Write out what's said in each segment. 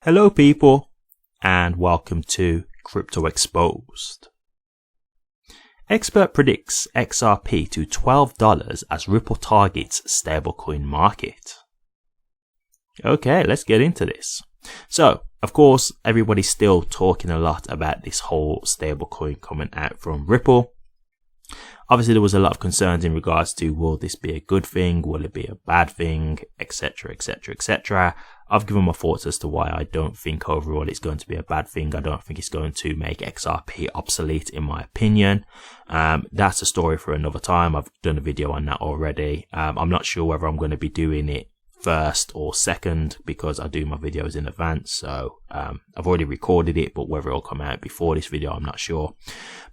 Hello people, and welcome to Crypto Exposed. Expert predicts XRP to $12 as Ripple targets stablecoin market. Okay, let's get into this. So, of course, everybody's still talking a lot about this whole stablecoin coming out from Ripple. Obviously, there was a lot of concerns in regards to, will this be a good thing? Will it be a bad thing? Etc, etc, etc. I've given my thoughts as to why I don't think overall it's going to be a bad thing. I don't think it's going to make XRP obsolete, in my opinion. That's a story for another time. I've done a video on that already. I'm not sure whether I'm going to be doing it first or second because I do my videos in advance. So I've already recorded it, but whether it'll come out before this video, I'm not sure.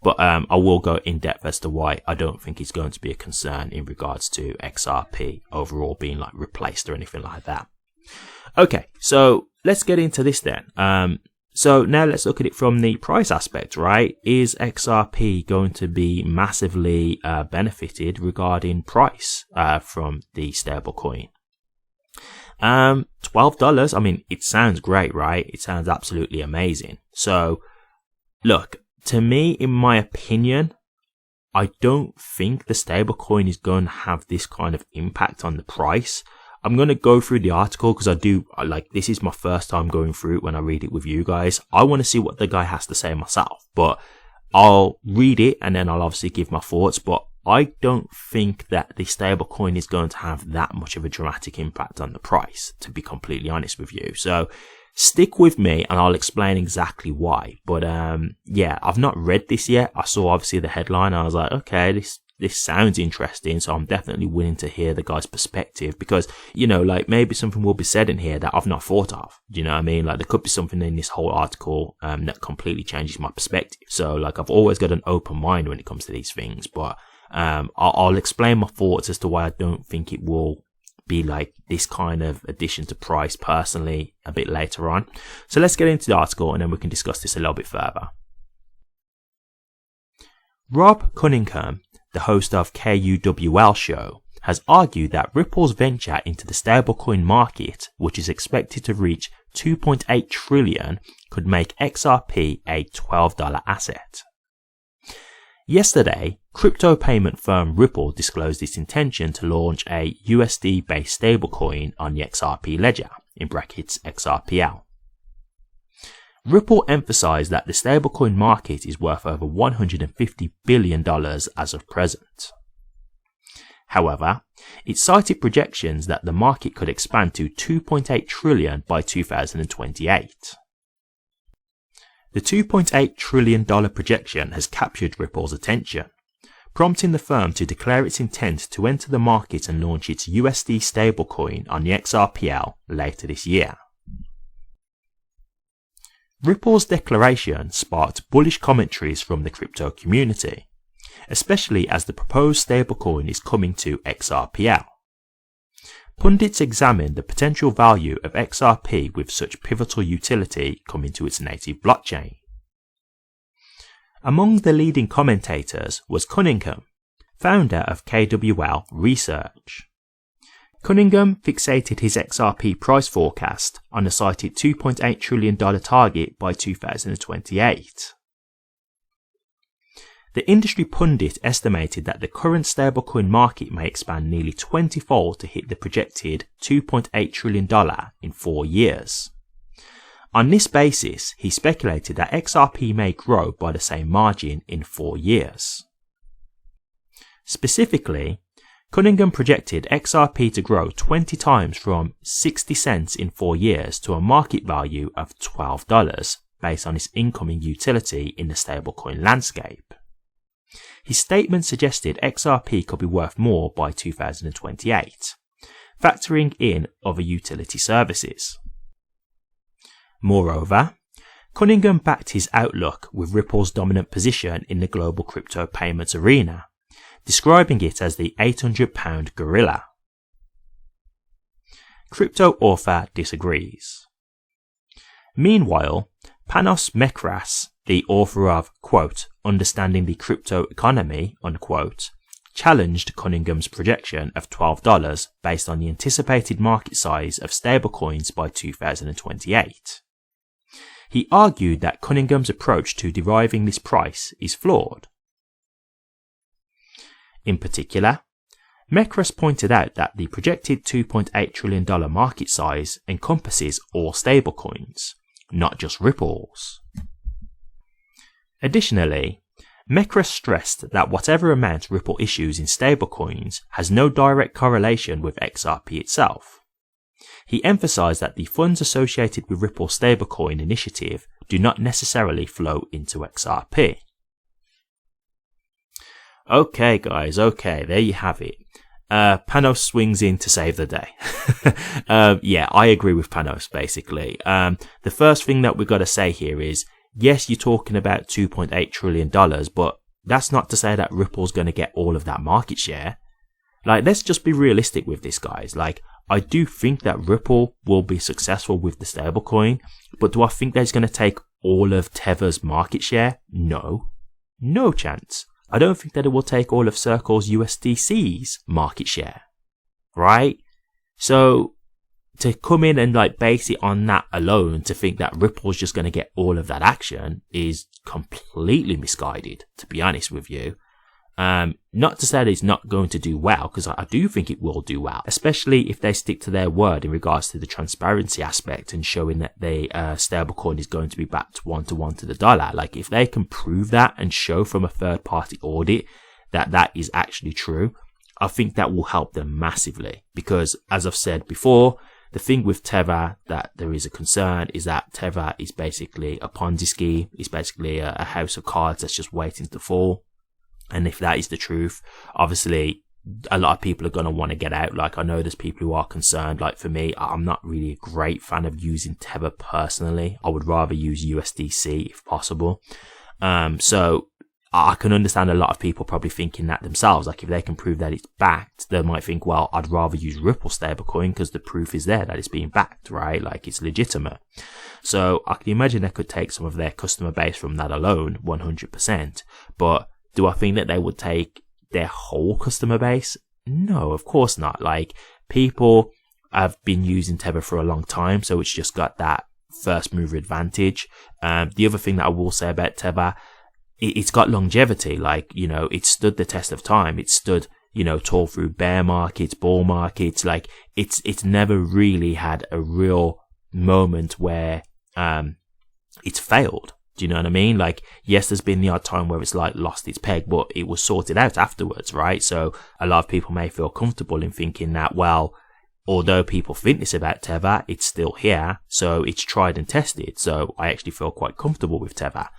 But I will go in depth as to why I don't think it's going to be a concern in regards to XRP overall being like replaced or anything like that. Okay, so let's get into this then. So now let's look at it from the price aspect, right? Is XRP going to be massively benefited regarding price from the stablecoin? $12, I mean, it sounds great, right? It sounds absolutely amazing. So look, to me, in my opinion, I don't think the stablecoin is going to have this kind of impact on the price. I'm going to go through the article because this is my first time going through it when I read it with you guys. I want to see what the guy has to say myself, but I'll read it and then I'll obviously give my thoughts. But I don't think that the stablecoin is going to have that much of a dramatic impact on the price, to be completely honest with you. So stick with me and I'll explain exactly why. But yeah, I've not read this yet. I saw obviously the headline and I was like, okay, this sounds interesting, so I'm definitely willing to hear the guy's perspective because, you know, like maybe something will be said in here that I've not thought of. Do you know what I mean? Like there could be something in this whole article that completely changes my perspective. So like I've always got an open mind when it comes to these things, but I'll explain my thoughts as to why I don't think it will be like this kind of addition to price personally a bit later on. So let's get into the article and then we can discuss this a little bit further. Rob Cunningham, the host of KUWL show, has argued that Ripple's venture into the stablecoin market, which is expected to reach $2.8 trillion, could make XRP a $12 asset. Yesterday, crypto payment firm Ripple disclosed its intention to launch a USD-based stablecoin on the XRP ledger, in brackets XRPL. Ripple emphasized that the stablecoin market is worth over $150 billion as of present. However, it cited projections that the market could expand to $2.8 trillion by 2028. The $2.8 trillion projection has captured Ripple's attention, prompting the firm to declare its intent to enter the market and launch its USD stablecoin on the XRPL later this year. Ripple's declaration sparked bullish commentaries from the crypto community, especially as the proposed stablecoin is coming to XRPL. Pundits examined the potential value of XRP with such pivotal utility coming to its native blockchain. Among the leading commentators was Cunningham, founder of KWL Research. Cunningham fixated his XRP price forecast on a cited $2.8 trillion target by 2028. The industry pundit estimated that the current stablecoin market may expand nearly 20-fold to hit the projected $2.8 trillion in 4 years. On this basis, he speculated that XRP may grow by the same margin in 4 years. Specifically, Cunningham projected XRP to grow 20 times from 60 cents in 4 years to a market value of $12 based on its incoming utility in the stablecoin landscape. His statement suggested XRP could be worth more by 2028, factoring in other utility services. Moreover, Cunningham backed his outlook with Ripple's dominant position in the global crypto payments arena, describing it as the £800 gorilla. Crypto author disagrees. Meanwhile, Panos Mekras, the author of, quote, Understanding the Crypto Economy, unquote, challenged Cunningham's projection of $12 based on the anticipated market size of stablecoins by 2028. he argued that Cunningham's approach to deriving this price is flawed. In particular, Mekras pointed out that the projected $2.8 trillion market size encompasses all stablecoins, not just ripples. Additionally, Mekras stressed that whatever amount Ripple issues in stablecoins has no direct correlation with XRP itself. He emphasized that the funds associated with Ripple's stablecoin initiative do not necessarily flow into XRP. Okay guys, okay, there you have it. Panos swings in to save the day. Yeah, I agree with Panos basically. The first thing that we've got to say here is, yes, you're talking about $2.8 trillion, but that's not to say that Ripple's going to get all of that market share. Like, let's just be realistic with this, guys. Like, I do think that Ripple will be successful with the stablecoin, but do I think that it's going to take all of Tether's market share? No. No chance. I don't think that it will take all of Circle's USDC's market share. Right? So, to come in and like base it on that alone, to think that Ripple's just going to get all of that action is completely misguided, to be honest with you. Not to say that it's not going to do well, because I do think it will do well, especially if they stick to their word in regards to the transparency aspect and showing that the stablecoin is going to be backed 1-to-1 to the dollar. Like, if they can prove that and show from a third party audit that that is actually true, I think that will help them massively, because as I've said before, the thing with Tether that there is a concern is that Tether is basically a Ponzi scheme. It's basically a house of cards that's just waiting to fall. And if that is the truth, obviously a lot of people are going to want to get out. Like, I know there's people who are concerned. Like, for me, I'm not really a great fan of using Tether personally. I would rather use USDC if possible. So I can understand a lot of people probably thinking that themselves. Like, if they can prove that it's backed, they might think, well, I'd rather use Ripple stablecoin because the proof is there that it's being backed, right? Like, it's legitimate. So I can imagine they could take some of their customer base from that alone, 100%. But do I think that they would take their whole customer base? No, of course not. Like, people have been using Tether for a long time, so it's just got that first mover advantage. The other thing that I will say about Tether, it's got longevity. Like, you know, it stood the test of time. It stood, you know, tall through bear markets, bull markets. Like, it's never really had a real moment where it's failed. Do you know what I mean? Like, yes, there's been the odd time where it's like lost its peg, but it was sorted out afterwards, right? So a lot of people may feel comfortable in thinking that, well, although people think this about Tether, it's still here, so it's tried and tested. So I actually feel quite comfortable with Tether.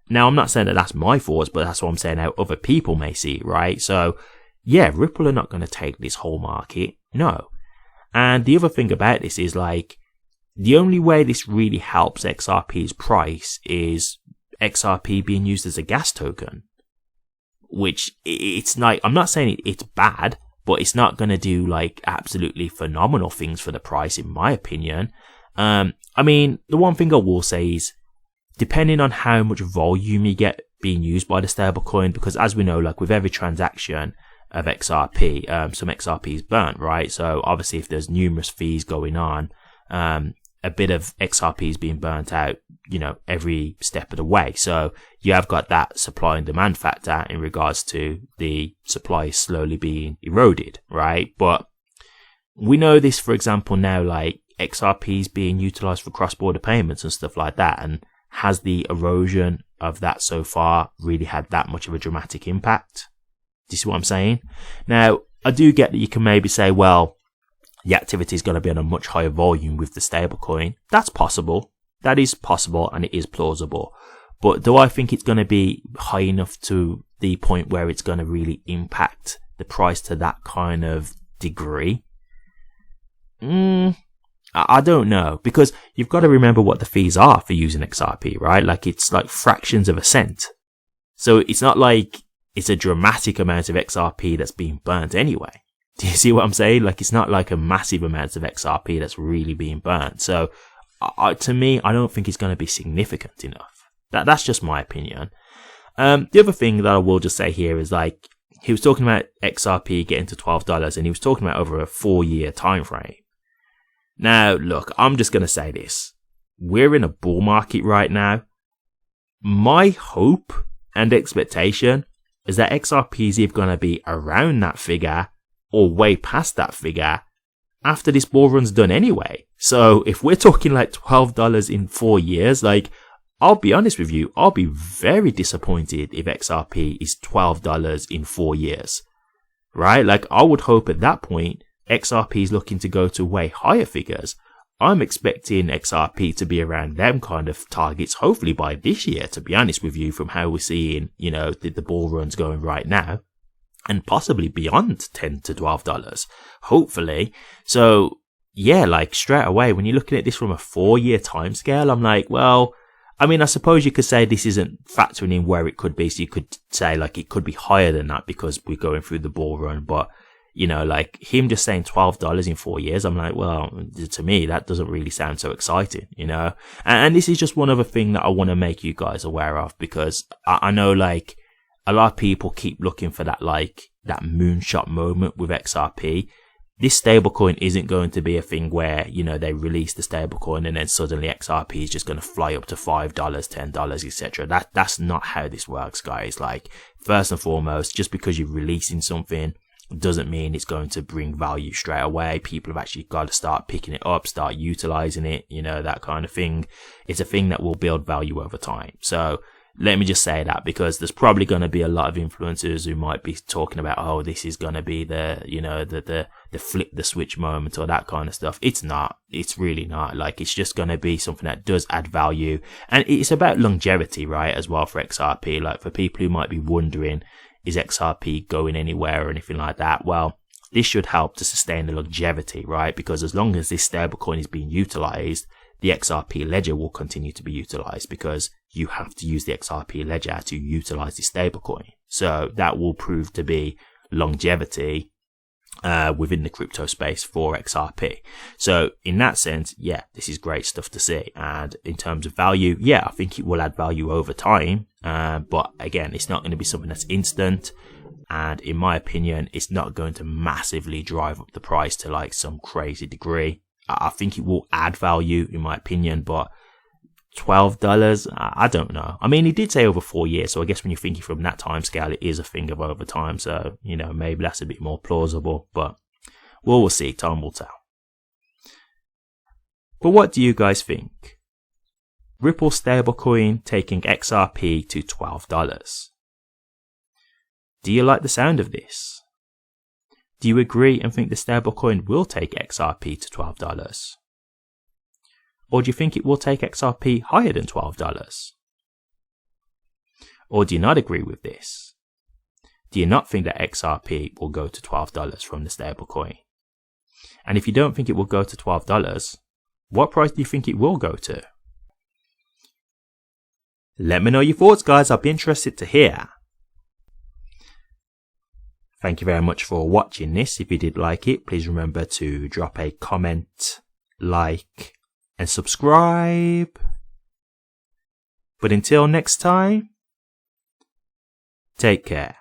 Now, I'm not saying that that's my thoughts, but that's what I'm saying how other people may see it, right? So yeah, Ripple are not going to take this whole market. No. And the other thing about this is, like, the only way this really helps XRP's price is XRP being used as a gas token, which it's like, I'm not saying it's bad, but it's not going to do like absolutely phenomenal things for the price, in my opinion. I mean, the one thing I will say is, depending on how much volume you get being used by the stablecoin, because as we know, like with every transaction of XRP, some XRP is burnt, right? So obviously if there's numerous fees going on, a bit of XRP is being burnt out, you know, every step of the way. So you have got that supply and demand factor in regards to the supply slowly being eroded, right? But we know this, for example, now, like XRP is being utilized for cross-border payments and stuff like that. And has the erosion of that so far really had that much of a dramatic impact? Do you see what I'm saying? Now, I do get that you can maybe say, well, the activity is going to be on a much higher volume with the stablecoin. That's possible. That is possible, and it is plausible. But do I think it's going to be high enough to the point where it's going to really impact the price to that kind of degree? I don't know, because you've got to remember what the fees are for using XRP, right? Like, it's like fractions of a cent. So it's not like it's a dramatic amount of XRP that's being burnt anyway. Do you see what I'm saying? Like, it's not like a massive amount of XRP that's really being burnt. So to me, I don't think it's going to be significant enough. That's just my opinion. The other thing that I will just say here is, like, he was talking about XRP getting to $12, and he was talking about over a 4-year time frame. Now, look, I'm just going to say this. we're in a bull market right now. My hope and expectation is that XRP is either going to be around that figure or way past that figure after this bull run's done anyway. So if we're talking like $12 in 4 years, like, I'll be honest with you, I'll be very disappointed if XRP is $12 in 4 years, right? Like, I would hope at that point XRP is looking to go to way higher figures. I'm expecting XRP to be around them kind of targets, hopefully by this year, to be honest with you, from how we're seeing, you know, the bull runs going right now, and possibly beyond $10 to $12, hopefully. So yeah, like, straight away, when you're looking at this from a 4-year timescale, I'm like, well, I mean, I suppose you could say this isn't factoring in where it could be. So you could say, like, it could be higher than that because we're going through the bull run. But, you know, like, him just saying $12 in 4 years, I'm like, well, to me, that doesn't really sound so exciting, you know? And this is just one other thing that I want to make you guys aware of, because I know, like, a lot of people keep looking for that, like, that moonshot moment with XRP. This stablecoin isn't going to be a thing where, you know, they release the stablecoin and then suddenly XRP is just going to fly up to $5, $10, etc. That's not how this works, guys. Like, first and foremost, just because you're releasing something doesn't mean it's going to bring value straight away. People have actually got to start picking it up, start utilizing it, you know, that kind of thing. It's a thing that will build value over time. So let me just say that, because there's probably going to be a lot of influencers who might be talking about, oh, this is going to be the, you know, the flip the switch moment or that kind of stuff. It's not. It's really not. Like, it's just going to be something that does add value. And it's about longevity, right, as well for XRP. Like, for people who might be wondering, is XRP going anywhere or anything like that? Well, this should help to sustain the longevity, right? Because as long as this stablecoin is being utilized, the XRP ledger will continue to be utilized, because you have to use the XRP ledger to utilize the stablecoin. So that will prove to be longevity within the crypto space for XRP. So in that sense, yeah, this is great stuff to see. And in terms of value, yeah, I think it will add value over time. But again, it's not going to be something that's instant. And in my opinion, it's not going to massively drive up the price to like some crazy degree. I think it will add value, in my opinion, but $12, I don't know. I mean, he did say over 4 years, so I guess when you're thinking from that time scale, it is a thing of over time. So, you know, maybe that's a bit more plausible, but we'll see. Time will tell. But what do you guys think? Ripple stablecoin taking XRP to $12. Do you like the sound of this? Do you agree and think the stablecoin will take XRP to $12? Or do you think it will take XRP higher than $12? Or do you not agree with this? Do you not think that XRP will go to $12 from the stablecoin? And if you don't think it will go to $12, what price do you think it will go to? Let me know your thoughts, guys. I'll be interested to hear. Thank you very much for watching this. If you did like it, please remember to drop a comment, like, and subscribe. But until next time, take care.